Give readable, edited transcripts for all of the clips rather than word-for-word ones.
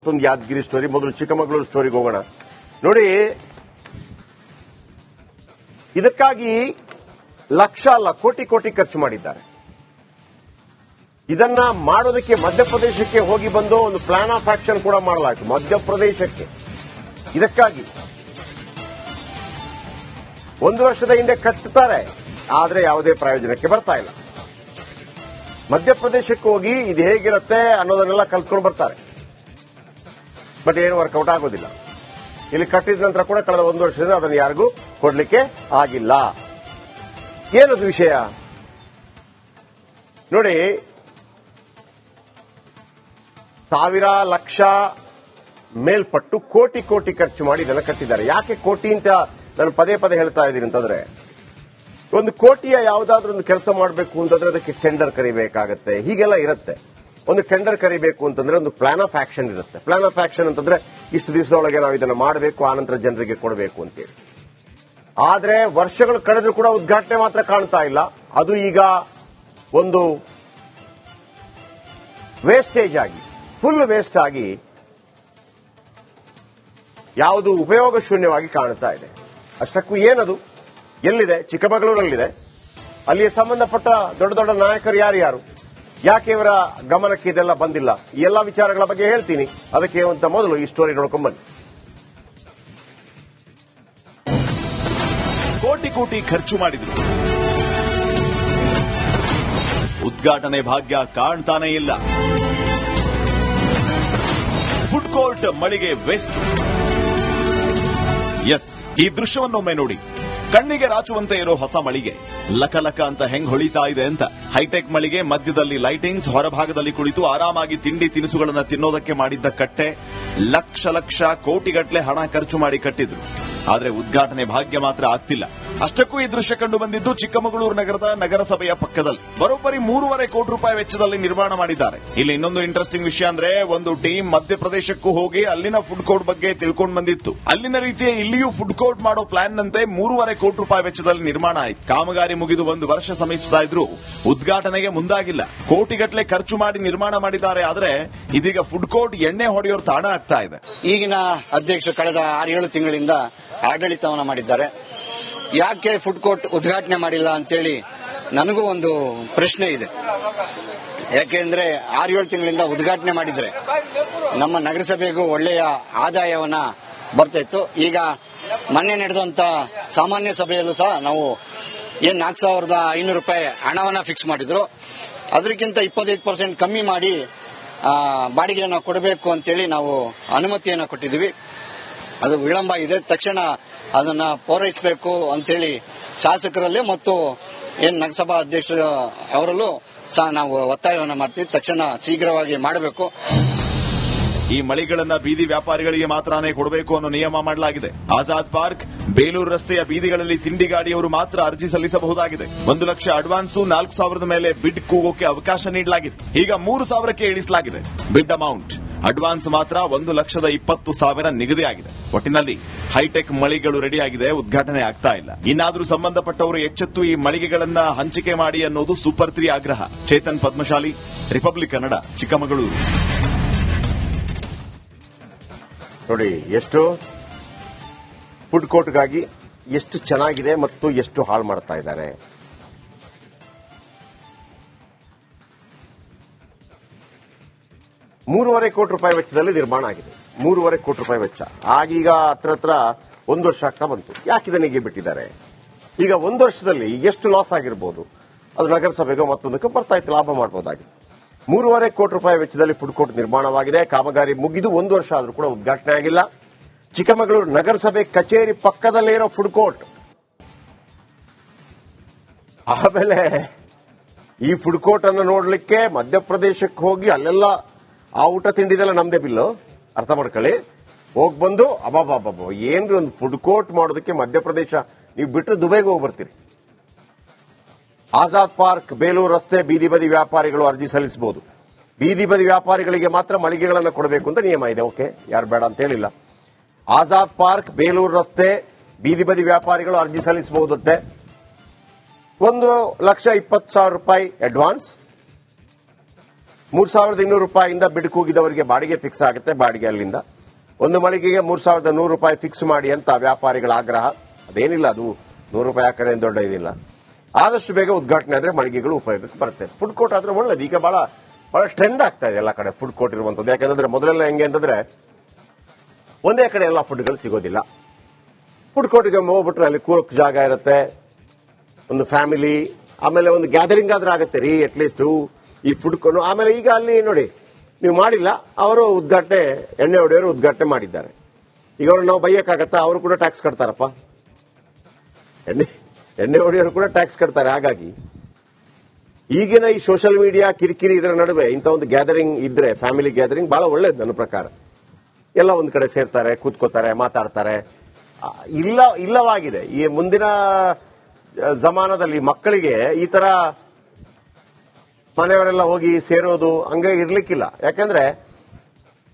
ಒಂದು ಯಾದಗಿರಿ ಸ್ಟೋರಿ. ಮೊದಲು ಚಿಕ್ಕಮಗಳೂರು ಸ್ಟೋರಿಗೆ ಹೋಗೋಣ. ನೋಡಿ, ಇದಕ್ಕಾಗಿ ಲಕ್ಷ ಅಲ್ಲ ಕೋಟಿ ಕೋಟಿ ಖರ್ಚು ಮಾಡಿದ್ದಾರೆ. ಇದನ್ನ ಮಾಡೋದಕ್ಕೆ ಮಧ್ಯಪ್ರದೇಶಕ್ಕೆ ಹೋಗಿ ಬಂದು ಒಂದು ಪ್ಲಾನ್ ಆಫ್ ಆಕ್ಷನ್ ಕೂಡ ಮಾಡಲಾಯಿತು ಮಧ್ಯಪ್ರದೇಶಕ್ಕೆ. ಇದಕ್ಕಾಗಿ 1 ವರ್ಷದ ಹಿಂದೆ ಕಟ್ಟುತ್ತಾರೆ, ಆದ್ರೆ ಯಾವುದೇ ಪ್ರಯೋಜನಕ್ಕೆ ಬರ್ತಾ ಇಲ್ಲ. ಮಧ್ಯಪ್ರದೇಶಕ್ಕೆ ಹೋಗಿ ಇದು ಹೇಗಿರುತ್ತೆ ಅನ್ನೋದನ್ನೆಲ್ಲ ಕಲ್ತ್ಕೊಂಡು ಬರ್ತಾರೆ, ಬಟ್ ಏನು ವರ್ಕೌಟ್ ಆಗೋದಿಲ್ಲ. ಇಲ್ಲಿ ಕಟ್ಟಿದ ನಂತರ ಕೂಡ ಕಳೆದ 1 ವರ್ಷದಿಂದ ಅದನ್ನು ಯಾರಿಗೂ ಕೊಡ್ಲಿಕ್ಕೆ ಆಗಿಲ್ಲ. ಏನದು ವಿಷಯ ನೋಡಿ. ಸಾವಿರ ಲಕ್ಷ ಮೇಲ್ಪಟ್ಟು ಕೋಟಿ ಕೋಟಿ ಖರ್ಚು ಮಾಡಿ ಇದನ್ನು ಕಟ್ಟಿದ್ದಾರೆ. ಯಾಕೆ ಕೋಟಿ ಅಂತ ನಾನು ಪದೇ ಪದೇ ಹೇಳ್ತಾ ಇದ್ದೀನಿ ಅಂತಂದ್ರೆ, ಒಂದು ಕೋಟಿಯ ಯಾವುದಾದ್ರೂ ಒಂದು ಕೆಲಸ ಮಾಡಬೇಕು ಅಂತಂದ್ರೆ ಅದಕ್ಕೆ ಟೆಂಡರ್ ಕರಿಬೇಕಾಗತ್ತೆ, ಹೀಗೆಲ್ಲ ಇರುತ್ತೆ. ಒಂದು ಟೆಂಡರ್ ಕರಿಬೇಕು ಅಂತಂದ್ರೆ ಒಂದು ಪ್ಲಾನ್ ಆಫ್ ಆಕ್ಷನ್ ಇರುತ್ತೆ. ಪ್ಲಾನ್ ಆಫ್ ಆಕ್ಷನ್ ಅಂತಂದ್ರೆ ಇಷ್ಟು ದಿವಸದೊಳಗೆ ನಾವು ಇದನ್ನು ಮಾಡಬೇಕು, ಆನಂತರ ಜನರಿಗೆ ಕೊಡಬೇಕು ಅಂತೇಳಿ. ಆದ್ರೆ ವರ್ಷಗಳು ಕಳೆದ್ರೂ ಕೂಡ ಉದ್ಘಾಟನೆ ಮಾತ್ರ ಕಾಣ್ತಾ ಇಲ್ಲ. ಅದು ಈಗ ಒಂದು ವೇಸ್ಟೇಜ್ ಆಗಿ, ಫುಲ್ ವೇಸ್ಟ್ ಆಗಿ, ಯಾವುದು ಉಪಯೋಗ ಶೂನ್ಯವಾಗಿ ಕಾಣ್ತಾ ಇದೆ. ಅಷ್ಟಕ್ಕೂ ಏನದು, ಎಲ್ಲಿದೆ? ಚಿಕ್ಕಮಗಳೂರಲ್ಲಿದೆ. ಅಲ್ಲಿಗೆ ಸಂಬಂಧಪಟ್ಟ ದೊಡ್ಡ ದೊಡ್ಡ ನಾಯಕರು ಯಾರ್ಯಾರು, ಯಾಕೆ ಇವರ ಗಮನಕ್ಕೆ ಇದೆಲ್ಲ ಬಂದಿಲ್ಲ? ಈ ಎಲ್ಲಾ ವಿಚಾರಗಳ ಬಗ್ಗೆ ಹೇಳ್ತೀನಿ. ಅದಕ್ಕೆ ಅಂತ ಮೊದಲು ಈ ಸ್ಟೋರಿ ನೋಡ್ಕೊಂಡ್ ಬನ್ನಿ. ಕೋಟಿ ಕೋಟಿ ಖರ್ಚು ಮಾಡಿದ್ರು, ಉದ್ಘಾಟನೆ ಭಾಗ್ಯ ಕಾಣ್ತಾನೇ ಇಲ್ಲ. ಫುಡ್ ಕೋರ್ಟ್ ಮಳಿಗೆ ವೇಸ್ಟ್. ಎಸ್, ಈ ದೃಶ್ಯವನ್ನೊಮ್ಮೆ ನೋಡಿ. ಕಣ್ಣಿಗೆ ರಾಚುವಂತೆ ಇರೋ ಹೊಸ ಮಳಿಗೆ ಲಕ ಅಂತ ಹೆಂಗ್ ಹೊಳಿತಾ ಇದೆ ಅಂತ. ಹೈಟೆಕ್ ಮಳಿಗೆ, ಮಧ್ಯದಲ್ಲಿ ಲೈಟಿಂಗ್ಸ್, ಹೊರಭಾಗದಲ್ಲಿ ಕುಳಿತು ಆರಾಮಾಗಿ ತಿಂಡಿ ತಿನಿಸುಗಳನ್ನು ತಿನ್ನೋದಕ್ಕೆ ಮಾಡಿದ್ದ ಕಟ್ಟೆ. ಲಕ್ಷ ಲಕ್ಷ ಕೋಟಿಗಟ್ಟಲೆ ಹಣ ಖರ್ಚು ಮಾಡಿ ಕಟ್ಟಿದ್ರು, ಆದ್ರೆ ಉದ್ಘಾಟನೆ ಭಾಗ್ಯ ಮಾತ್ರ ಆಗ್ತಿಲ್ಲ. ಅಷ್ಟಕ್ಕೂ ಈ ದೃಶ್ಯ ಕಂಡು ಬಂದಿದ್ದು ಚಿಕ್ಕಮಗಳೂರು ನಗರದ ನಗರಸಭೆಯ ಪಕ್ಕದಲ್ಲಿ. ಬರೋಬ್ಬರಿ 3.5 ಕೋಟಿ ರೂಪಾಯಿ ವೆಚ್ಚದಲ್ಲಿ ನಿರ್ಮಾಣ ಮಾಡಿದ್ದಾರೆ. ಇಲ್ಲಿ ಇನ್ನೊಂದು ಇಂಟ್ರೆಸ್ಟಿಂಗ್ ವಿಷಯ ಅಂದ್ರೆ, ಒಂದು ಟೀಮ್ ಮಧ್ಯಪ್ರದೇಶಕ್ಕೂ ಹೋಗಿ ಅಲ್ಲಿನ ಫುಡ್ ಕೋರ್ಟ್ ಬಗ್ಗೆ ತಿಳ್ಕೊಂಡು ಬಂದಿತ್ತು. ಅಲ್ಲಿನ ರೀತಿಯ ಇಲ್ಲಿಯೂ ಫುಡ್ ಕೋರ್ಟ್ ಮಾಡೋ ಪ್ಲಾನ್ ನಂತೆ 3.5 ಕೋಟಿ ರೂಪಾಯಿ ವೆಚ್ಚದಲ್ಲಿ ನಿರ್ಮಾಣ ಆಯಿತು. ಕಾಮಗಾರಿ ಮುಗಿದು 1 ವರ್ಷ ಸಮೀಪಿಸ್ತಾ ಇದ್ರು, ಉದ್ಘಾಟನೆಗೆ ಮುಂದಾಗಿಲ್ಲ. ಕೋಟಿಗಟ್ಟಲೆ ಖರ್ಚು ಮಾಡಿ ನಿರ್ಮಾಣ ಮಾಡಿದ್ದಾರೆ, ಆದ್ರೆ ಇದೀಗ ಫುಡ್ ಕೋರ್ಟ್ ಎಣ್ಣೆ ಹೊಡೆಯೋರ್ ತಾಣ ಆಗ್ತಾ ಇದೆ. ಈಗಿನ ಅಧ್ಯಕ್ಷರು ಕಳೆದ 6-7 ತಿಂಗಳಿಂದ ಆಡಳಿತವನ್ನ ಮಾಡಿದ್ದಾರೆ. ಯಾಕೆ ಫುಡ್ ಕೋರ್ಟ್ ಉದ್ಘಾಟನೆ ಮಾಡಿಲ್ಲ ಅಂತೇಳಿ ನನಗೂ ಒಂದು ಪ್ರಶ್ನೆ ಇದೆ. ಯಾಕೆಂದ್ರೆ 6-7 ತಿಂಗಳಿಂದ ಉದ್ಘಾಟನೆ ಮಾಡಿದ್ರೆ ನಮ್ಮ ನಗರಸಭೆಗೂ ಒಳ್ಳೆಯ ಆದಾಯವನ್ನ ಬರ್ತಾ ಇತ್ತು. ಈಗ ಮೊನ್ನೆ ನಡೆದಂತ ಸಾಮಾನ್ಯ ಸಭೆಯಲ್ಲೂ ಸಹ ನಾವು 4,500 ರೂಪಾಯಿ ಹಣವನ್ನ ಫಿಕ್ಸ್ ಮಾಡಿದ್ರು. ಅದಕ್ಕಿಂತ 25% ಕಮ್ಮಿ ಮಾಡಿ ಬಾಡಿಗೆಯನ್ನು ಕೊಡಬೇಕು ಅಂತೇಳಿ ನಾವು ಅನುಮತಿಯನ್ನ ಕೊಟ್ಟಿದ್ದೀವಿ. ಅದು ವಿಳಂಬ ಇದೆ, ತಕ್ಷಣ ಅದನ್ನ ಪೂರೈಸಬೇಕು ಅಂತೇಳಿ ಶಾಸಕರಲ್ಲಿ ಮತ್ತು ನಗರಸಭಾ ಅಧ್ಯಕ್ಷ ಅವರಲ್ಲೂ ಸಹ ನಾವು ಒತ್ತಾಯವನ್ನು ಮಾಡ್ತೀವಿ. ತಕ್ಷಣ ಶೀಘ್ರವಾಗಿ ಮಾಡಬೇಕು. ಈ ಮಳಿಗಳನ್ನ ಬೀದಿ ವ್ಯಾಪಾರಿಗಳಿಗೆ ಮಾತ್ರನೇ ಕೊಡಬೇಕು ಅನ್ನೋ ನಿಯಮ ಮಾಡಲಾಗಿದೆ. ಆಜಾದ್ ಪಾರ್ಕ್, ಬೇಲೂರು ರಸ್ತೆಯ ಬೀದಿಗಳಲ್ಲಿ ತಿಂಡಿ ಗಾಡಿಯವರು ಮಾತ್ರ ಅರ್ಜಿ ಸಲ್ಲಿಸಬಹುದಾಗಿದೆ. 1 ಲಕ್ಷ ಅಡ್ವಾನ್ಸು, 4,000 ಮೇಲೆ ಬಿಡ್ ಕೂಗೋಕೆ ಅವಕಾಶ ನೀಡಲಾಗಿತ್ತು. ಈಗ 3,000ಕ್ಕೆ ಇಳಿಸಲಾಗಿದೆ ಬಿಡ್ ಅಮೌಂಟ್. ಅಡ್ವಾನ್ಸ್ ಮಾತ್ರ 1,20,000 ನಿಗದಿಯಾಗಿದೆ. ಒಟ್ಟಿನಲ್ಲಿ ಹೈಟೆಕ್ ಮಳಿಗೆಗಳು ರೆಡಿಯಾಗಿದೆ, ಉದ್ಘಾಟನೆ ಆಗ್ತಾ ಇಲ್ಲ. ಇನ್ನಾದರೂ ಸಂಬಂಧಪಟ್ಟವರು ಎಚ್ಚೆತ್ತು ಈ ಮಳಿಗೆಗಳನ್ನ ಹಂಚಿಕೆ ಮಾಡಿ ಅನ್ನೋದು ಸೂಪರ್ 3 ಆಗ್ರಹ. ಚೇತನ್ ಪದ್ಮಶಾಲಿ, ರಿಪಬ್ಲಿಕ್ ಕನ್ನಡ, ಚಿಕ್ಕಮಗಳೂರು. ನೋಡಿ, ಎಷ್ಟು ಫುಡ್ ಕೋರ್ಟ್ಗಾಗಿ ಎಷ್ಟು ಚೆನ್ನಾಗಿದೆ ಮತ್ತು ಎಷ್ಟು ಹಾಳು ಮಾಡ್ತಾ ಇದ್ದಾರೆ. $3.5 ಕೋಟಿ ರೂಪಾಯಿ ವೆಚ್ಚದಲ್ಲಿ ನಿರ್ಮಾಣ ಆಗಿದೆ. 3.5 ಕೋಟಿ ರೂಪಾಯಿ ವೆಚ್ಚ ಆಗೀಗ ಹತ್ರ 1 ವರ್ಷ ಆಗ್ತಾ ಬಂತು. ಯಾಕೆ ಇದನ್ನಿಗೆ ಬಿಟ್ಟಿದ್ದಾರೆ? ಈಗ 1 ವರ್ಷದಲ್ಲಿ ಎಷ್ಟು ಲಾಸ್ ಆಗಿರ್ಬೋದು, ಅದು ನಗರಸಭೆಗೂ ಮತ್ತೊಂದಕ್ಕೆ ಬರ್ತಾ ಇತ್ತು, ಲಾಭ ಮಾಡಬಹುದಾಗಿದೆ. 3.5 ಕೋಟಿ ರೂಪಾಯಿ ವೆಚ್ಚದಲ್ಲಿ ಫುಡ್ ಕೋರ್ಟ್ ನಿರ್ಮಾಣವಾಗಿದೆ. ಕಾಮಗಾರಿ ಮುಗಿದು 1 ವರ್ಷ ಆದರೂ ಕೂಡ ಉದ್ಘಾಟನೆ ಆಗಿಲ್ಲ. ಚಿಕ್ಕಮಗಳೂರು ನಗರಸಭೆ ಕಚೇರಿ ಪಕ್ಕದಲ್ಲೇ ಇರೋ ಫುಡ್ ಕೋರ್ಟ್. ಆಮೇಲೆ ಈ ಫುಡ್ ಕೋರ್ಟ್ ಅನ್ನು ನೋಡಲಿಕ್ಕೆ ಮಧ್ಯಪ್ರದೇಶಕ್ಕೆ ಹೋಗಿ ಅಲ್ಲೆಲ್ಲ ಆ ಊಟ ತಿಂಡಿದೆಲ್ಲ ನಮ್ದೇ ಬಿಲ್ಲು, ಅರ್ಥ ಮಾಡ್ಕೊಳ್ಳಿ. ಹೋಗಿ ಬಂದು ಅಬಾಬಾಬಾಬ, ಏನ್ರಿ ಒಂದು ಫುಡ್ ಕೋರ್ಟ್ ಮಾಡೋದಕ್ಕೆ ಮಧ್ಯಪ್ರದೇಶ ನೀವು ಬಿಟ್ಟರೆ ದುಬೈಗೆ ಹೋಗಿ ಬರ್ತೀರಿ. ಆಜಾದ್ ಪಾರ್ಕ್, ಬೇಲೂರು ರಸ್ತೆ ಬೀದಿ ಬದಿ ವ್ಯಾಪಾರಿಗಳು ಅರ್ಜಿ ಸಲ್ಲಿಸಬಹುದು. ಬೀದಿ ಬದಿ ವ್ಯಾಪಾರಿಗಳಿಗೆ ಮಾತ್ರ ಮಳಿಗೆಗಳನ್ನು ಕೊಡಬೇಕು ಅಂತ ನಿಯಮ ಇದೆ. ಓಕೆ, ಯಾರು ಬೇಡ ಅಂತ ಹೇಳಿಲ್ಲ. ಆಜಾದ್ ಪಾರ್ಕ್, ಬೇಲೂರು ರಸ್ತೆ ಬೀದಿ ಬದಿ ವ್ಯಾಪಾರಿಗಳು ಅರ್ಜಿ ಸಲ್ಲಿಸಬಹುದಂತೆ. 1,20,000 ರೂಪಾಯಿ ಅಡ್ವಾನ್ಸ್, 3,200 ರೂಪಾಯಿಯಿಂದ ಬಿಡುಕೂಗಿದವರಿಗೆ ಬಾಡಿಗೆ ಫಿಕ್ಸ್ ಆಗುತ್ತೆ. ಬಾಡಿಗೆ ಅಲ್ಲಿಂದ ಒಂದು ಮಳಿಗೆಗೆ 3,100 ರೂಪಾಯಿ ಫಿಕ್ಸ್ ಮಾಡಿ ಅಂತ ವ್ಯಾಪಾರಿಗಳ ಆಗ್ರಹ. ಅದೇನಿಲ್ಲ, ಅದು 100 ರೂಪಾಯಿ ಹಾಕನೆ ದೊಡ್ಡ ಇದಿಲ್ಲ. ಆದಷ್ಟು ಬೇಗ ಉದ್ಘಾಟನೆ ಆದ್ರೆ ಮಳಿಗೆಗಳು ಉಪಯೋಗಕ್ಕೆ ಬರುತ್ತೆ. ಫುಡ್ ಕೋರ್ಟ್ ಆದ್ರೆ ಒಳ್ಳೇದು. ಈಗ ಬಹಳ ಟ್ರೆಂಡ್ ಆಗ್ತಾ ಇದೆ ಎಲ್ಲ ಕಡೆ ಫುಡ್ ಕೋರ್ಟ್ ಇರುವಂತದ್ದು. ಯಾಕಂದ್ರೆ ಮೊದಲೆಲ್ಲ ಹೆಂಗೆ ಅಂತಂದ್ರೆ ಒಂದೇ ಕಡೆ ಎಲ್ಲ ಫುಡ್ಗಳು ಸಿಗೋದಿಲ್ಲ. ಫುಡ್ ಕೋರ್ಟ್ಗೆ ಹೋಗ್ಬಿಟ್ರೆ ಅಲ್ಲಿ ಕೂರಕ್ ಜಾಗ ಇರುತ್ತೆ, ಒಂದು ಫ್ಯಾಮಿಲಿ, ಆಮೇಲೆ ಒಂದು ಗ್ಯಾದರಿಂಗ್ ಆದ್ರೂ ಆಗುತ್ತೆ ರೀ ಅಟ್ಲೀಸ್ಟ್ ಈ ಫುಡ್ ಕೋರ್ಟ್. ಆಮೇಲೆ ಈಗ ಅಲ್ಲಿ ನೋಡಿ, ನೀವು ಮಾಡಿಲ್ಲ, ಅವರು ಉದ್ಘಾಟನೆ, ಎಣ್ಣೆ ಹೊಡೆಯೋರು ಉದ್ಘಾಟನೆ ಮಾಡಿದ್ದಾರೆ. ಈಗ ಅವ್ರು ನಾವು ಬೈಯಕ್ಕಾಗತ್ತಾ? ಅವರು ಕೂಡ ಟ್ಯಾಕ್ಸ್ ಕಟ್ತಾರಪ್ಪ, ಎಣ್ಣೆ ಹೊಡೆಯೋರು ಕೂಡ ಟ್ಯಾಕ್ಸ್ ಕಟ್ತಾರೆ. ಹಾಗಾಗಿ ಈಗಿನ ಈ ಸೋಷಿಯಲ್ ಮೀಡಿಯಾ ಕಿರಿಕಿರಿ ಇದರ ನಡುವೆ ಇಂಥ ಒಂದು ಗ್ಯಾದರಿಂಗ್ ಇದ್ರೆ, ಫ್ಯಾಮಿಲಿ ಗ್ಯಾದರಿಂಗ್ ಬಹಳ ಒಳ್ಳೇದು ನನ್ನ ಪ್ರಕಾರ. ಎಲ್ಲ ಒಂದ್ ಕಡೆ ಸೇರ್ತಾರೆ, ಕೂತ್ಕೋತಾರೆ, ಮಾತಾಡ್ತಾರೆ. ಇಲ್ಲವಾಗಿದೆ ಈ ಮುಂದಿನ ಜಮಾನದಲ್ಲಿ ಮಕ್ಕಳಿಗೆ ಈ ತರ ಮನೆಯವರೆಲ್ಲ ಹೋಗಿ ಸೇರೋದು ಹಂಗೆ ಇರ್ಲಿಕ್ಕಿಲ್ಲ. ಯಾಕಂದ್ರೆ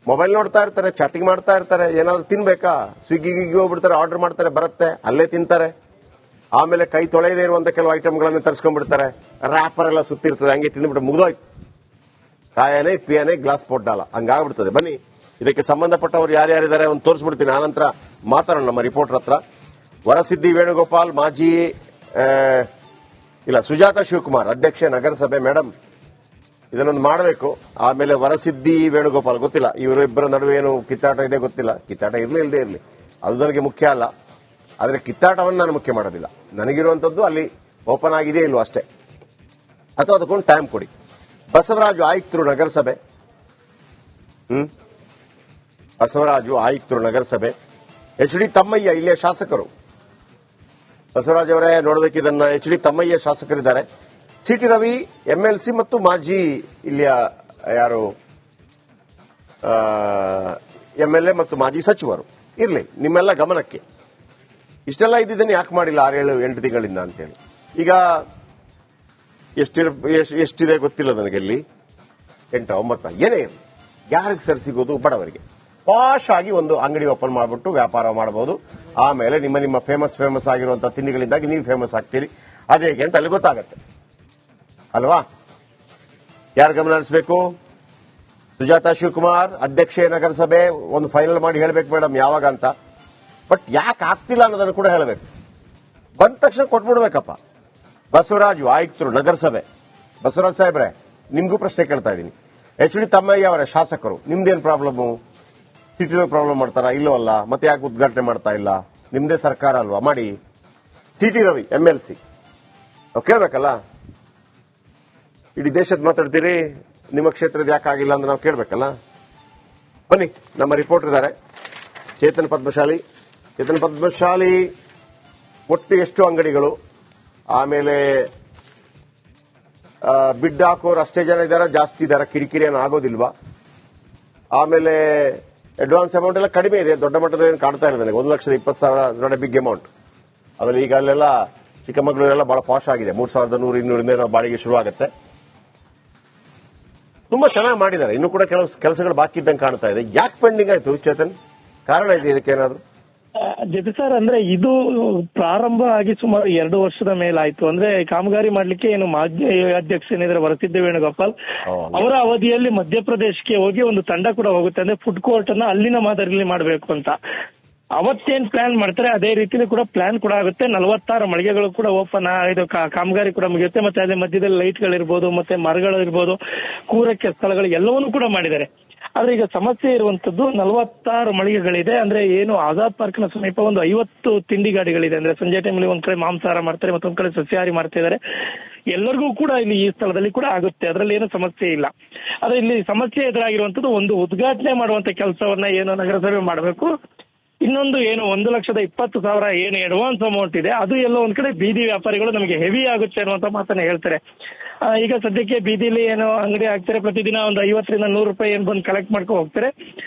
ಮೊಬೈಲ್ ನೋಡ್ತಾ ಇರ್ತಾರೆ, ಚಾಟಿಂಗ್ ಮಾಡ್ತಾ ಇರ್ತಾರೆ. ಏನಾದ್ರು ತಿನ್ಬೇಕಾ, ಸ್ವಿಗ್ಗಿಗೆ ಹೋಗ್ಬಿಡ್ತಾರೆ, ಆರ್ಡರ್ ಮಾಡ್ತಾರೆ, ಬರುತ್ತೆ, ಅಲ್ಲೇ ತಿಂತಾರೆ. ಆಮೇಲೆ ಕೈ ತೊಳೆಯದೇ ಇರುವಂತ ಕೆಲವು ಐಟಮ್ಗಳನ್ನು ತರಿಸ್ಕೊಂಡ್ಬಿಡ್ತಾರೆ. ರ್ಯಾಪರ್ ಎಲ್ಲ ಸುತ್ತಿರ್ತದೆ, ಹಂಗೆ ತಿಂದ್ಬಿಟ್ಟು ಮುಗ್ದೋಯ್ತು. ಕಾಯನೇ ಪಿಯನೇ ಗ್ಲಾಸ್ ಪೊಡ್ಡಲ್ಲ, ಹಂಗಾಗ್ಬಿಡ್ತದೆ. ಬನ್ನಿ, ಇದಕ್ಕೆ ಸಂಬಂಧಪಟ್ಟವರು ಯಾರ್ಯಾರಿದ್ದಾರೆ ಒಂದು ತೋರಿಸ್ಬಿಡ್ತೀನಿ. ಆನಂತರ ಮಾತಾಡೋಣ ನಮ್ಮ ರಿಪೋರ್ಟರ್ ಹತ್ರ. ವರಸಿದ್ದಿ ವೇಣುಗೋಪಾಲ್, ಮಾಜಿ ಸುಜಾತ ಶಿವಕುಮಾರ್, ಅಧ್ಯಕ್ಷೆ ನಗರಸಭೆ. ಮೇಡಮ್, ಇದನ್ನೊಂದು ಮಾಡಬೇಕು. ಆಮೇಲೆ ವರಸಿದ್ದಿ ವೇಣುಗೋಪಾಲ್, ಗೊತ್ತಿಲ್ಲ ಇವರಿಬ್ಬರ ನಡುವೆ ಏನು ಕಿತ್ತಾಟ ಇದೆ ಗೊತ್ತಿಲ್ಲ. ಕಿತ್ತಾಟ ಇರಲಿ ಇಲ್ಲದೆ ಇರಲಿ, ಅದು ನನಗೆ ಮುಖ್ಯ ಅಲ್ಲ. ಆದರೆ ಕಿತ್ತಾಟವನ್ನು ನಾನು ಮುಖ್ಯ ಮಾಡೋದಿಲ್ಲ. ನನಗಿರುವಂತದ್ದು ಅಲ್ಲಿ ಓಪನ್ ಆಗಿದೆ ಇಲ್ವೋ ಅಷ್ಟೇ, ಅಥವಾ ಅದಕ್ಕೊಂದು ಟೈಮ್ ಕೊಡಿ. ಬಸವರಾಜು, ಆಯುಕ್ತರು ನಗರಸಭೆ. ಬಸವರಾಜು, ಆಯುಕ್ತರು ನಗರಸಭೆ. ಎಚ್ ಡಿ ತಮ್ಮಯ್ಯ, ಇಲ್ಲಿಯ ಶಾಸಕರು. ಬಸವರಾಜ್ ಅವರೇ ನೋಡಬೇಕು ಇದನ್ನ. ಎಚ್ ಡಿ ತಮ್ಮಯ್ಯ ಶಾಸಕರಿದ್ದಾರೆ. ಸಿ ಟಿ ರವಿ ಎಂಎಲ್ಸಿ ಮತ್ತು ಮಾಜಿ ಇಲ್ಲಿಯ ಯಾರು ಎಂಎಲ್ಎ ಮತ್ತು ಮಾಜಿ ಸಚಿವರು. ಇರಲಿ ನಿಮ್ಮೆಲ್ಲ ಗಮನಕ್ಕೆ. ಇಷ್ಟೆಲ್ಲ ಇದ್ದಿದ್ದನ್ನು ಯಾಕೆ ಮಾಡಿಲ್ಲ 6-7-8 ತಿಂಗಳಿಂದ ಅಂತೇಳಿ. ಈಗ ಎಷ್ಟಿದೆ ಗೊತ್ತಿಲ್ಲ ನನಗೆ. ಇಲ್ಲಿ 8-9 ಏನೇ ಇರಲಿ, ಯಾರಿಗೆ ಸರಿ ಸಿಗೋದು? ಬಡವರಿಗೆ. ಪಾಶ್ ಆಗಿ ಒಂದು ಅಂಗಡಿ ಓಪನ್ ಮಾಡಿಬಿಟ್ಟು ವ್ಯಾಪಾರ ಮಾಡಬಹುದು. ಆಮೇಲೆ ನಿಮ್ಮ ಫೇಮಸ್ ಆಗಿರುವಂತಹ ತಿಂಡಿಗಳಿಂದಾಗಿ ನೀವು ಫೇಮಸ್ ಆಗ್ತೀರಿ. ಅದೇ ಹೇಗೆ ಅಂತ ಅಲ್ಲಿ ಗೊತ್ತಾಗತ್ತೆ ಅಲ್ವಾ? ಯಾರು ಗಮನ ಹರಿಸಬೇಕು? ಸುಜಾತ ಶಿವಕುಮಾರ್, ಅಧ್ಯಕ್ಷೆ ನಗರಸಭೆ. ಒಂದು ಫೈನಲ್ ಮಾಡಿ ಹೇಳಬೇಕು ಮೇಡಮ್ ಯಾವಾಗ ಅಂತ. ಬಟ್ ಯಾಕೆ ಆಗ್ತಿಲ್ಲ ಅನ್ನೋದನ್ನು ಕೂಡ ಹೇಳಬೇಕು. ಬಂದ ತಕ್ಷಣ ಕೊಟ್ಬಿಡ್ಬೇಕಪ್ಪ. ಬಸವರಾಜು, ಆಯುಕ್ತರು ನಗರಸಭೆ. ಬಸವರಾಜ್ ಸಾಹೇಬ್ರೆ, ನಿಮ್ಗೂ ಪ್ರಶ್ನೆ ಕೇಳ್ತಾ ಇದ್ದೀನಿ. ಎಚ್ ಡಿ ತಮ್ಮಯ್ಯ ಅವರ ಶಾಸಕರು, ನಿಮ್ದೇನು ಪ್ರಾಬ್ಲಮ್? ಸಿಟಿ ಪ್ರಾಬ್ಲಮ್ ಮಾಡ್ತಾರಾ? ಇಲ್ಲವಲ್ಲ. ಮತ್ತೆ ಯಾಕೆ ಉದ್ಘಾಟನೆ ಮಾಡ್ತಾ ಇಲ್ಲ? ನಿಮ್ದೇ ಸರ್ಕಾರ ಅಲ್ವಾ, ಮಾಡಿ. ಸಿ ಟಿ ರವಿ ಎಂಎಲ್ಸಿ, ಕೇಳ್ಬೇಕಲ್ಲ. ಇಡೀ ದೇಶದ ಮಾತಾಡ್ತೀರಿ, ನಿಮ್ಮ ಕ್ಷೇತ್ರದ ಯಾಕಾಗಿಲ್ಲ ಅಂತ ನಾವು ಕೇಳಬೇಕಲ್ಲ. ಬನ್ನಿ, ನಮ್ಮ ರಿಪೋರ್ಟರ್ ಇದ್ದಾರೆ ಚೇತನ್ ಪದ್ಮಶಾಲಿ. ಚೇತನ್ ಪದ್ಮಶಾಲಿ, ಒಟ್ಟು ಎಷ್ಟು ಅಂಗಡಿಗಳು, ಆಮೇಲೆ ಬಿಡ್ ಹಾಕೋರು ಅಷ್ಟೇ ಜನ ಇದ್ದಾರೆ, ಜಾಸ್ತಿ ಇದ್ದಾರೆ, ಕಿರಿಕಿರಿ ಏನು ಆಗೋದಿಲ್ವಾ? ಆಮೇಲೆ ಅಡ್ವಾನ್ಸ್ ಅಮೌಂಟ್ ಎಲ್ಲ ಕಡಿಮೆ ಇದೆ, ದೊಡ್ಡ ಮಟ್ಟದ ಏನು ಕಾಣ್ತಾ ಇಲ್ಲ ನನಗೆ. 1,20,000 ನಾಟ್ ಎ ಬಿಗ್ ಅಮೌಂಟ್. ಆಮೇಲೆ ಈಗ ಅಲ್ಲೆಲ್ಲ ಚಿಕ್ಕಮಗಳೂರೆಲ್ಲ ಬಹಳ ಪಾಶ್ ಆಗಿದೆ. 3,100-200 ಬಾಡಿಗೆ ಶುರು ಆಗುತ್ತೆ. ತುಂಬಾ ಚೆನ್ನಾಗಿ ಮಾಡಿದ್ದಾರೆ. ಇನ್ನು ಕೂಡ ಕೆಲವು ಕೆಲಸಗಳು ಬಾಕಿ ಇದ್ದಂಗೆ ಕಾಣ್ತಾ ಇದೆ. ಯಾಕೆ ಪೆಂಡಿಂಗ್ ಆಯ್ತು ಚೇತನ್? ಕಾರಣ ಇದೆ ಇದಕ್ಕೇನಾದ್ರು? ಜೊತೆ ಸರ್, ಅಂದ್ರೆ ಇದು ಪ್ರಾರಂಭ ಆಗಿ ಸುಮಾರು 2 ವರ್ಷದ ಮೇಲಾಯ್ತು. ಅಂದ್ರೆ ಕಾಮಗಾರಿ ಮಾಡ್ಲಿಕ್ಕೆ ಏನು ಮಾಜಿ ಅಧ್ಯಕ್ಷನಿದ್ರೆ ವರಸಿದ್ದಿ ವೇಣುಗೋಪಾಲ್ ಅವರ ಅವಧಿಯಲ್ಲಿ ಮಧ್ಯಪ್ರದೇಶಕ್ಕೆ ಹೋಗಿ ಒಂದು ತಂಡ ಕೂಡ ಹೋಗುತ್ತೆ. ಅಂದ್ರೆ ಫುಡ್ ಕೋರ್ಟ್ ಅನ್ನ ಅಲ್ಲಿನ ಮಾದರಿಯಲ್ಲಿ ಮಾಡಬೇಕು ಅಂತ ಅವತ್ತೇನ್ ಪ್ಲಾನ್ ಮಾಡ್ತಾರೆ ಅದೇ ರೀತಿಲಿ ಕೂಡ ಪ್ಲಾನ್ ಕೂಡ ಆಗುತ್ತೆ. 46 ಮಳಿಗೆಗಳು ಕೂಡ ಓಪನ್ ಇದು ಕಾಮಗಾರಿ ಕೂಡ ಮುಗಿಯುತ್ತೆ. ಮತ್ತೆ ಅದೇ ಮಧ್ಯದಲ್ಲಿ ಲೈಟ್ಗಳಿರ್ಬೋದು, ಮತ್ತೆ ಮರಗಳು ಇರ್ಬೋದು, ಕೂರಕ್ಕೆ ಸ್ಥಳಗಳು ಎಲ್ಲವನ್ನೂ ಕೂಡ ಮಾಡಿದ್ದಾರೆ. ಆದ್ರೆ ಈಗ ಸಮಸ್ಯೆ ಇರುವಂತದ್ದು 46 ಮಳಿಗೆಗಳಿದೆ. ಅಂದ್ರೆ ಏನು ಆಜಾದ್ ಪಾರ್ಕ್ನ ಸಮೀಪ ಒಂದು 50 ತಿಂಡಿ ಗಾಡಿಗಳಿದೆ. ಅಂದ್ರೆ ಸಂಜೆ ಟೈಮಲ್ಲಿ ಒಂದ್ ಕಡೆ ಮಾಂಸಾಹಾರ ಮಾಡ್ತಾರೆ, ಮತ್ತೊಂದ್ ಕಡೆ ಸಸ್ಯಾಹಾರಿ ಮಾಡ್ತಾ ಇದ್ದಾರೆ. ಎಲ್ಲರಿಗೂ ಕೂಡ ಇಲ್ಲಿ ಈ ಸ್ಥಳದಲ್ಲಿ ಕೂಡ ಆಗುತ್ತೆ, ಅದರಲ್ಲಿ ಏನು ಸಮಸ್ಯೆ ಇಲ್ಲ. ಆದ್ರೆ ಇಲ್ಲಿ ಸಮಸ್ಯೆ ಎದುರಾಗಿರುವಂತದ್ದು ಒಂದು ಉದ್ಘಾಟನೆ ಮಾಡುವಂತ ಕೆಲಸವನ್ನ ಏನು ನಗರಸಭೆ ಮಾಡಬೇಕು, ಇನ್ನೊಂದು ಏನು 1,20,000 ಏನು ಅಡ್ವಾನ್ಸ್ ಅಮೌಂಟ್ ಇದೆ ಅದು ಎಲ್ಲ ಒಂದ್ ಕಡೆ ಬೀದಿ ವ್ಯಾಪಾರಿಗಳು ನಮಗೆ ಹೆವಿ ಆಗುತ್ತೆ ಅನ್ನುವಂತ ಮಾತನ್ನ ಹೇಳ್ತಾರೆ. ಈಗ ಸದ್ಯಕ್ಕೆ ಬೀದಿಲಿ ಏನು ಅಂಗಡಿ ಹಾಕ್ತಾರೆ, ಪ್ರತಿದಿನ ಒಂದು 50-100 ರೂಪಾಯಿ ಏನ್ ಬಂದು ಕಲೆಕ್ಟ್ ಮಾಡ್ಕೊಂಡು ಹೋಗ್ತಾರೆ,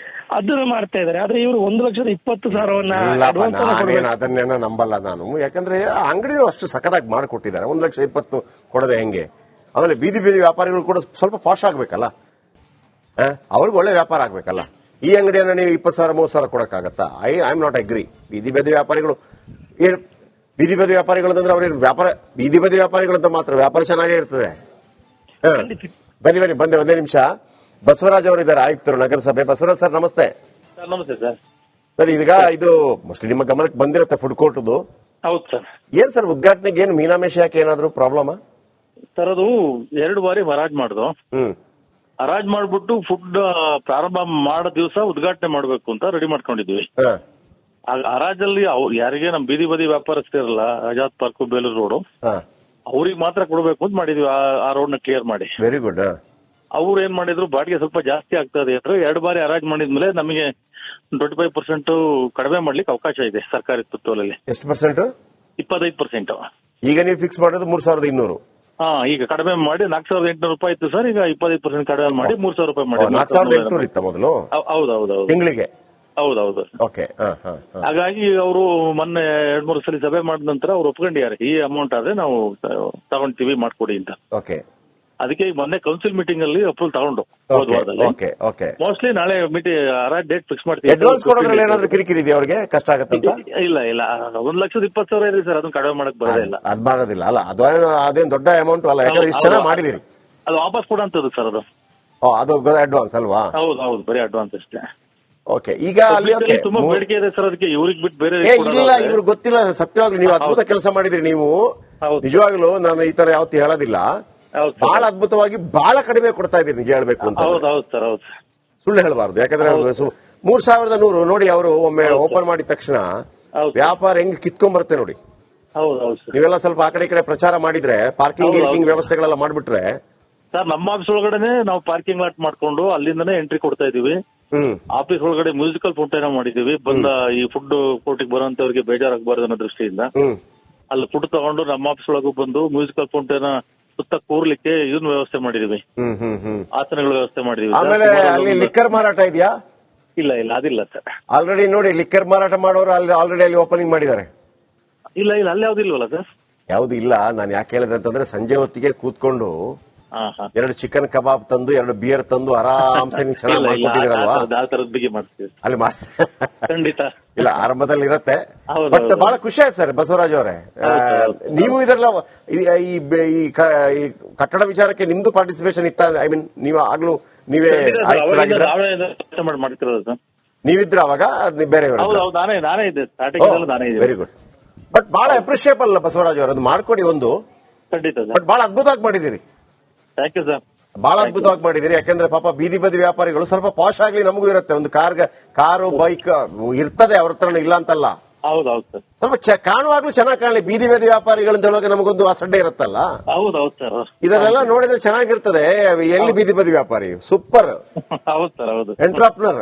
ಅದನ್ನ ಮಾಡ್ತಾ ಇದಾರೆ. ಆದ್ರೆ ಇವರು 1,20,000 ಅದನ್ನೇನೋ ನಂಬಲ್ಲ ನಾನು. ಯಾಕಂದ್ರೆ ಅಂಗಡಿನೂ ಅಷ್ಟು ಸಖತ್ತಾಗಿ ಮಾಡಿಕೊಟ್ಟಿದ್ದಾರೆ. 1,20,000 ಕೊಡದೆ ಹೆಂಗೆ? ಆಮೇಲೆ ಬೀದಿ ವ್ಯಾಪಾರಿಗಳು ಕೂಡ ಸ್ವಲ್ಪ ಪಾಶ್ ಆಗ್ಬೇಕಲ್ಲ, ಅವ್ರಿಗೆ ಒಳ್ಳೆ ವ್ಯಾಪಾರ ಆಗ್ಬೇಕಲ್ಲ. ಈ ಅಂಗಡಿಯನ್ನ ನೀವು 20,000-30,000 ಕೊಡಕ್ಕಾಗತ್ತಾ? I am not agree. ಬೀದಿ ವ್ಯಾಪಾರಿಗಳು ಬೀದಿ ವ್ಯಾಪಾರಿಗಳು ಅಂತಂದ್ರೆ ಅವ್ರೇನು ವ್ಯಾಪಾರ, ಬೀದಿ ವ್ಯಾಪಾರಿಗಳಂತ ಮಾತ್ರ ವ್ಯಾಪಾರ ಚೆನ್ನಾಗೇ ಇರ್ತದೆ. ಬನ್ನಿ ಬನ್ನಿ, ಬಂದೆ ಒಂದೇ ನಿಮಿಷ. ಬಸವರಾಜ್ ಅವರು ಇದ್ದಾರೆ, ಆಯುಕ್ತರು ನಗರಸಭೆ. ಬಸವರಾಜ್ ಸರ್ ನಮಸ್ತೆ. ಸರ್ ನಮಸ್ತೆ ಸರ್. ಸರ್ ಈಗ ಇದು ಮೋಸ್ಟ್ಲಿ ನಿಮ್ಮ ಗಮನಕ್ಕೆ ಬಂದಿರುತ್ತೆ ಫುಡ್ ಕೋರ್ಟ್ದು. ಹೌದು ಸರ್. ಏನ್ ಸರ್ ಉದ್ಘಾಟನೆಗೆ ಏನು ಮೀನಾಮೇಶ ಯಾಕೆ ಏನಾದ್ರು ಪ್ರಾಬ್ಲಮ್? ಸರ್ ಅದು 2 ಬಾರಿ ಹರಾಜ್ ಮಾಡ್ದು. ಹರಾಜ್ ಮಾಡ್ಬಿಟ್ಟು ಫುಡ್ ಪ್ರಾರಂಭ ಮಾಡೋ ದಿವಸ ಉದ್ಘಾಟನೆ ಮಾಡ್ಬೇಕು ಅಂತ ರೆಡಿ ಮಾಡ್ಕೊಂಡಿದ್ವಿ. ಹರಾಜಲ್ಲಿ ಯಾರಿಗೆ ನಮ್ ಬೀದಿ ಬದಿ ವ್ಯಾಪಾರಸ್ಥರಿರಲ್ಲ, ಆಜಾದ್ ಪಾರ್ಕ್, ಬೇಲೂರು ರೋಡ್, ಅವ್ರಿಗೆ ಮಾತ್ರ ಕೊಡಬೇಕು ಅಂತ ಮಾಡಿದ್ವಿ. ಆ ರೋಡ್ ನ ಕ್ಲಿಯರ್ ಮಾಡಿ. Very good. ಅವ್ರು ಏನ್ ಮಾಡಿದ್ರು, ಬಾಡಿಗೆ ಸ್ವಲ್ಪ ಜಾಸ್ತಿ ಆಗ್ತದೆ ಅಂದ್ರೆ 2 ಬಾರಿ ಹರಾಜ್ ಮಾಡಿದ್ಮೇಲೆ ನಮಗೆ 25% ಕಡಿಮೆ ಮಾಡ್ಲಿಕ್ಕೆ ಅವಕಾಶ ಇದೆ ಸರ್ಕಾರಿ ಸುತ್ತೋಲಲ್ಲಿ. ಎಷ್ಟು ಪರ್ಸೆಂಟ್? 25%. ಈಗ ನೀವು ಫಿಕ್ಸ್ ಮಾಡೋದು 3200. ಈಗ ಕಡಿಮೆ ಮಾಡಿ 4800 ರೂಪಾಯಿ ಇತ್ತು ಸರ್. ಈಗ 25% ಕಡಿಮೆ ಮಾಡಿ 3000 ರೂಪಾಯಿ ಮಾಡಿ. 4800 ಇತ್ತ ಮೊದಲು? ಹೌದೌದು ತಿಂಗಳಿಗೆ. ಹೌದೌದು. ಓಕೆ. ಹಾಗಾಗಿ ಅವರು ಮೊನ್ನೆ 2-3 ಸಲ ಸಭೆ ಮಾಡಿದ ನಂತರ ಅವ್ರು ಒಪ್ಕೊಂಡಿದ್ದಾರೆ, ಈ ಅಮೌಂಟ್ ಆದ್ರೆ ನಾವು ತಗೊಂತೀವಿ ಮಾಡ್ಕೊಡಿ ಅಂತ. ಓಕೆ. ಅದಕ್ಕೆ ಈಗ ಮೊನ್ನೆ ಕೌನ್ಸಿಲ್ ಮೀಟಿಂಗ್ ಅಲ್ಲಿ ಅಪ್ರೂವಲ್ ತಗೊಂಡು ಹೋದ್ವಾರದಲ್ಲಿ. ಮೋಸ್ಟ್ಲಿ ನಾಳೆ ಮೀಟಿಂಗ್ ಡೇಟ್ ಫಿಕ್ಸ್ ಮಾಡ್ತೀವಿ. ಅಡ್ವಾನ್ಸ್ ಕೊಡೋದ್ರಲ್ಲಿ ಏನಾದ್ರು ಕಿರಿಕಿರಿ ಇದೆಯಾ ಅವ್ರಿಗೆ? ಕಷ್ಟ ಆಗುತ್ತಂತ? ಇಲ್ಲ 1,20,000 ಇದೆ ಸರ್, ಅದನ್ನ ಕಡಿಮೆ ಮಾಡಕ್ ಬರೋದೇ ಇಲ್ಲ. ಅದ್ ಮಾಡೋದಿಲ್ಲ ಅಲ್ಲ, ಅದೇನು ದೊಡ್ಡ ಅಮೌಂಟ್ ಅಲ್ಲ, ಯಾಕಂದ್ರೆ ಇಷ್ಟು ಚೆನ್ನಾಗಿ ಮಾಡಿದಿರಿ. ಅದು ವಾಪಸ್ ಕೊಡಂತದ್ದು ಸರ್ ಅದು. ಅದು ಅಡ್ವಾನ್ಸ್ ಅಲ್ವಾ? ಹೌದು, ಬರೀ ಅಡ್ವಾನ್ಸ್ ಅಷ್ಟೇ. ಓಕೆ. ಈಗ ಅಲ್ಲಿ ತುಂಬಾ ಬೇಡಿಕೆ ಇದೆ ಸರ್, ಅದಕ್ಕೆ ಇವ್ರಿಗೆ ಬಿಟ್ಟು ಬೇರೆ ಇಲ್ಲ, ಇವ್ರಿಗೆ ಗೊತ್ತಿಲ್ಲ. ಸತ್ಯವಾಗ್ಲೂ ನೀವು ಅದ್ಭುತ ಕೆಲಸ ಮಾಡಿದ್ರಿ ನೀವು. ನಿಜವಾಗ್ಲೂ ನಾನು ಈ ತರ ಯಾವತ್ತು ಹೇಳೋದಿಲ್ಲ. ಬಹಳ ಅದ್ಭುತವಾಗಿ ಬಹಳ ಕಡಿಮೆ ಕೊಡ್ತಾ ಇದೀರಿ, ನಿಜ ಹೇಳ್ಬೇಕು ಅಂತ. ಹೌದು ಸರ್. ಸುಳ್ಳು ಹೇಳಬಾರ್ದು, ಯಾಕಂದ್ರೆ 3100 ನೋಡಿ. ಅವರು ಒಮ್ಮೆ ಓಪನ್ ಮಾಡಿದ ತಕ್ಷಣ ವ್ಯಾಪಾರ ಹೆಂಗ್ ಕಿತ್ಕೊಂಡ್ ಬರುತ್ತೆ ನೋಡಿ. ನೀವೆಲ್ಲ ಸ್ವಲ್ಪ ಆ ಕಡೆ ಈ ಕಡೆ ಪ್ರಚಾರ ಮಾಡಿದ್ರೆ, ಪಾರ್ಕಿಂಗ್ ವ್ಯವಸ್ಥೆಗಳೆಲ್ಲ ಮಾಡ್ಬಿಟ್ರೆ. ಸರ್ ನಮ್ಮ ಆಫೀಸ್ ಒಳಗಡೆ ನಾವು ಪಾರ್ಕಿಂಗ್ ಲಾಟ್ ಮಾಡ್ಕೊಂಡು ಅಲ್ಲಿಂದನೇ ಎಂಟ್ರಿ ಕೊಡ್ತಾ ಇದೀವಿ. ಆಫೀಸ್ ಒಳಗಡೆ ಮ್ಯೂಸಿಕಲ್ ಫೌಂಟೇನ್ ಮಾಡಿದೀವಿ. ಬಂದ ಈ ಫುಡ್ ಕೋರ್ಟಿಗೆ ಬರುವಂತವ್ರಿಗೆ ಬೇಜಾರಾಗಬಾರ್ದು ಅನ್ನೋ ದೃಷ್ಟಿಯಿಂದ ಅಲ್ಲಿ ಫುಡ್ ತಗೊಂಡು ನಮ್ಮ ಆಫೀಸ್ ಒಳಗೂ ಬಂದು ಮ್ಯೂಸಿಕಲ್ ಫೌಂಟೇನ್ ಸುತ್ತ ಕೂರ್ಲಿಕ್ಕೆ ಇದನ್ನ ವ್ಯವಸ್ಥೆ ಮಾಡಿದೀವಿ, ಆಸನಗಳ ವ್ಯವಸ್ಥೆ ಮಾಡಿದೀವಿ. ಆಮೇಲೆ ಅಲ್ಲಿ ಲಿಕ್ಕರ್ ಮಾರಾಟ ಇದೆಯಾ? ಇಲ್ಲ ಅದಿಲ್ಲ ಸರ್. ಆಲ್ರೆಡಿ ನೋಡಿ, ಲಿಕ್ಕರ್ ಮಾರಾಟ ಮಾಡೋರು ಆಲ್ರೆಡಿ ಅಲ್ಲಿ ಓಪನಿಂಗ್ ಮಾಡಿದ್ದಾರೆ. ಇಲ್ಲ ಅಲ್ಲಿ ಯಾವ್ದಿಲ್ವಲ್ಲ ಸರ್? ಯಾವ್ದು ಇಲ್ಲ. ನಾನು ಯಾಕೆ ಹೇಳಿದೆ ಅಂತಂದ್ರೆ, ಸಂಜೆ ಹೊತ್ತಿಗೆ ಕೂತ್ಕೊಂಡು 2 ಚಿಕನ್ ಕಬಾಬ್ ತಂದು 2 ಬಿಯರ್ ತಂದು ಆರಾಮ್ಸೆ ನೀವು ಚೆನ್ನಾಗಿ ಮಾಡ್ಕೊಟ್ಟಿದ್ದೀರಲ್ವಾ? ಅಲ್ಲಿ ಖಂಡಿತ ಇಲ್ಲ, ಆರಂಭದಲ್ಲಿ ಇರತ್ತೆ. ಬಟ್ ಬಹಳ ಖುಷಿ ಆಯ್ತು ಸರ್ ಬಸವರಾಜ್ ಅವರೇ. ನೀವು ಇದೆಲ್ಲ ಈ ಕಟ್ಟಡ ವಿಚಾರಕ್ಕೆ ನಿಮ್ದು ಪಾರ್ಟಿಸಿಪೇಷನ್ ಇತ್ತ? ಐ ಮೀನ್ ನೀವು ಆಗ್ಲೂ ನೀವೇ ನೀವಿದ್ರ ಅವಾಗ ಬೇರೆಯವರು? ನಾನೇ ಇದ್ದೆ. Very good. ಬಟ್ ಬಹಳ ಅಪ್ರಿಷಿಯೇಬಲ್ ಬಸವರಾಜ್ ಅವರು, ಅದು ಮಾಡ್ಕೊಡಿ ಒಂದು. ಖಂಡಿತ. ಬಟ್ ಬಹಳ ಅದ್ಭುತವಾಗಿ ಮಾಡಿದ್ದೀರಿ. Thank you sir. ಬಹಳ ಅದ್ಭುತವಾಗಿ ಮಾಡಿದಿರಿ. ಯಾಕಂದ್ರೆ ಪಾಪ ಬೀದಿ ಬದಿ ವ್ಯಾಪಾರಿಗಳು ಸ್ವಲ್ಪ ಪಾಶ್ ಆಗ್ಲಿ, ನಮಗೂ ಇರುತ್ತೆ. ಒಂದು ಕಾರು ಬೈಕ್ ಇರ್ತದೆ ಅವ್ರ ಹತ್ರ, ಇಲ್ಲ ಅಂತಲ್ಲ. ಹೌದು ಸರ್. ಸ್ವಲ್ಪ ಕಾಣುವಾಗ್ಲೂ ಚೆನ್ನಾಗಿ ಕಾಣಲಿ. ಬೀದಿ ಬದಿ ವ್ಯಾಪಾರಿಗಳು ಅಂತ ಹೇಳುವಾಗ ನಮಗೊಂದು ಅಸಡ್ಡೆ ಇರುತ್ತಲ್ಲ. ಹೌದು ಸರ್. ಇದನ್ನೆಲ್ಲ ನೋಡಿದ್ರೆ ಚೆನ್ನಾಗಿರ್ತದೆ. ಎಲ್ಲಿ ಬೀದಿ ಬದಿ ವ್ಯಾಪಾರಿ ಸೂಪರ್. ಹೌದು ಸರ್. ಹೌದು. ಎಂಟ್ರಪ್ರನರ್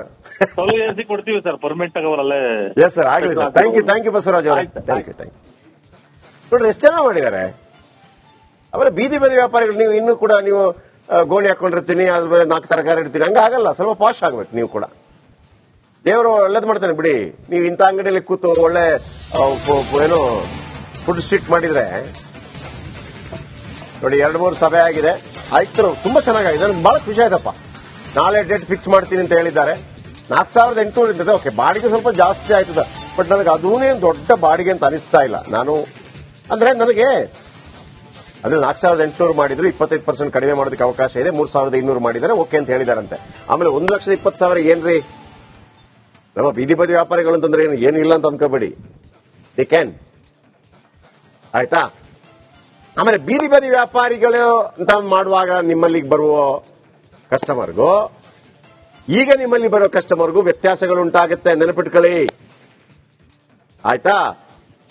ಕೊಡ್ತೀವಿ ಸರ್, ಪರ್ಮನೆಂಟ್ ಅವರಲ್ಲೇ. ಎಸ್ ಸರ್, ಆಗಲಿ ಸರ್. ಥ್ಯಾಂಕ್ ಯು ಬಸವರಾಜ್ ಅವರೇ. Thank you. ನೋಡ್ರಿ ಎಷ್ಟು ಚೆನ್ನಾಗಿ ಮಾಡಿದ್ದಾರೆ. ಆಮೇಲೆ ಬೀದಿ ಬದಿ ವ್ಯಾಪಾರಿಗಳು ನೀವು ಇನ್ನೂ ಕೂಡ ನೀವು ಗೋಣಿ ಹಾಕೊಂಡಿರ್ತೀನಿ, ಅದ್ರ ಮೇಲೆ 4 ತರಕಾರಿ ಇಡ್ತೀನಿ, ಹಂಗಾಗಲ್ಲ. ಸ್ವಲ್ಪ ಪಾಶ್ ಆಗ್ಬೇಕು ನೀವು ಕೂಡ. ದೇವರು ಒಳ್ಳೇದು ಮಾಡ್ತಾನೆ ಬಿಡಿ. ನೀವು ಇಂಥ ಅಂಗಡಿಯಲ್ಲಿ ಕೂತು ಒಳ್ಳೆ ಏನು ಫುಡ್ ಸ್ಟ್ರೀಟ್ ಮಾಡಿದ್ರೆ ನೋಡಿ. 2-3 ಸಭೆ ಆಗಿದೆ. ಆಯ್ತು, ತುಂಬಾ ಚೆನ್ನಾಗಿದೆ. ನನಗೆ ಬಹಳ ಖುಷಿ ಆಯ್ತಪ್ಪ. ನಾಳೆ ಡೇಟ್ ಫಿಕ್ಸ್ ಮಾಡ್ತೀನಿ ಅಂತ ಹೇಳಿದ್ದಾರೆ. 4800 ಇರ್ತದೆ. ಓಕೆ, ಬಾಡಿಗೆ ಸ್ವಲ್ಪ ಜಾಸ್ತಿ ಆಯ್ತದ. ಬಟ್ ನನಗೆ ಅದೂನೇನು ದೊಡ್ಡ ಬಾಡಿಗೆ ಅಂತ ಅನಿಸ್ತಾ ಇಲ್ಲ. ನಾನು ಅಂದ್ರೆ ನನಗೆ ಅಂದ್ರೆ 4800 ಮಾಡಿದ್ರು, 25% ಕಡಿಮೆ ಮಾಡೋದಕ್ಕೆ ಅವಕಾಶ ಇದೆ. 3200 ಮಾಡಿದ್ದಾರೆ, ಓಕೆ ಅಂತ ಹೇಳಿದಾರಂತೆ. ಆಮೇಲೆ 1,20,000 ಏನ್ರಿ ನಮ್ಮ ಬೀದಿ ಬದಿ ವ್ಯಾಪಾರಿಗಳು ಅಂತಂದ್ರೆ ಏನು ಇಲ್ಲ ಅಂತ ಅನ್ಕೋಬೇಡಿ. They can. ಆಯ್ತಾ? ಆಮೇಲೆ ಬೀದಿ ಬದಿ ವ್ಯಾಪಾರಿಗಳು ಅಂತ ಮಾಡುವಾಗ ನಿಮ್ಮಲ್ಲಿಗೆ ಬರುವ ಕಸ್ಟಮರ್ಗೂ ಈಗ ನಿಮ್ಮಲ್ಲಿ ಬರೋ ಕಸ್ಟಮರ್ಗೂ ವ್ಯತ್ಯಾಸಗಳು ಉಂಟಾಗುತ್ತೆ, ನೆನಪಿಟ್ಕೊಳ್ಳಿ. ಆಯ್ತಾ?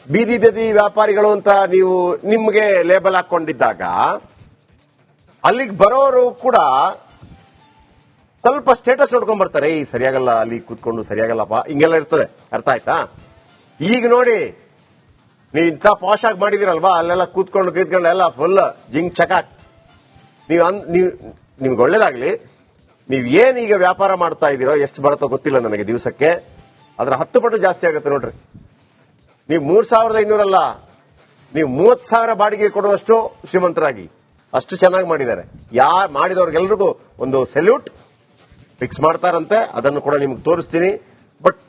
ಬೀದಿ ಬದಿ ವ್ಯಾಪಾರಿಗಳು ಅಂತ ನೀವು ನಿಮ್ಗೆ ಲೇಬಲ್ ಹಾಕೊಂಡಿದ್ದಾಗ ಅಲ್ಲಿಗೆ ಬರೋರು ಕೂಡ ಸ್ವಲ್ಪ ಸ್ಟೇಟಸ್ ನೋಡ್ಕೊಂಡ್ ಬರ್ತಾರೆ. ಈ ಸರಿಯಾಗಲ್ಲ, ಅಲ್ಲಿ ಕೂತ್ಕೊಂಡು ಸರಿಯಾಗಲ್ಲಪ್ಪ, ಹಿಂಗೆಲ್ಲ ಇರ್ತದೆ. ಅರ್ಥ ಆಯ್ತಾ? ಈಗ ನೋಡಿ, ನೀವು ಇಂಥ ಪಾಶ್ ಆಗಿ ಮಾಡಿದಿರಲ್ವಾ, ಅಲ್ಲೆಲ್ಲ ಕೂತ್ಕೊಂಡು ಎಲ್ಲ ಫುಲ್ ಜಿಂಗ್ ಚಕಾಕ್. ನಿಮ್ಗೆ ಒಳ್ಳೇದಾಗ್ಲಿ. ನೀವು ಏನೀಗ ವ್ಯಾಪಾರ ಮಾಡ್ತಾ ಇದ್ದೀರೋ, ಎಷ್ಟು ಬರುತ್ತೋ ಗೊತ್ತಿಲ್ಲ ನನಗೆ ದಿವಸಕ್ಕೆ, ಅದರ 10 ಪಟ್ಟು ಜಾಸ್ತಿ ಆಗುತ್ತೆ ನೋಡ್ರಿ. ನೀವು 3,500 ಅಲ್ಲ, ನೀವು 30,000 ಬಾಡಿಗೆ ಕೊಡುವಷ್ಟು ಶ್ರೀಮಂತರಾಗಿ ಅಷ್ಟು ಚೆನ್ನಾಗಿ ಮಾಡಿದ್ದಾರೆ. ಮಾಡಿದವ್ರಿಗೆಲ್ರಿಗೂ ಒಂದು ಸೆಲ್ಯೂಟ್. ಫಿಕ್ಸ್ ಮಾಡ್ತಾರಂತೆ, ಅದನ್ನು ಕೂಡ ನಿಮ್ಗೆ ತೋರಿಸ್ತೀನಿ. ಬಟ್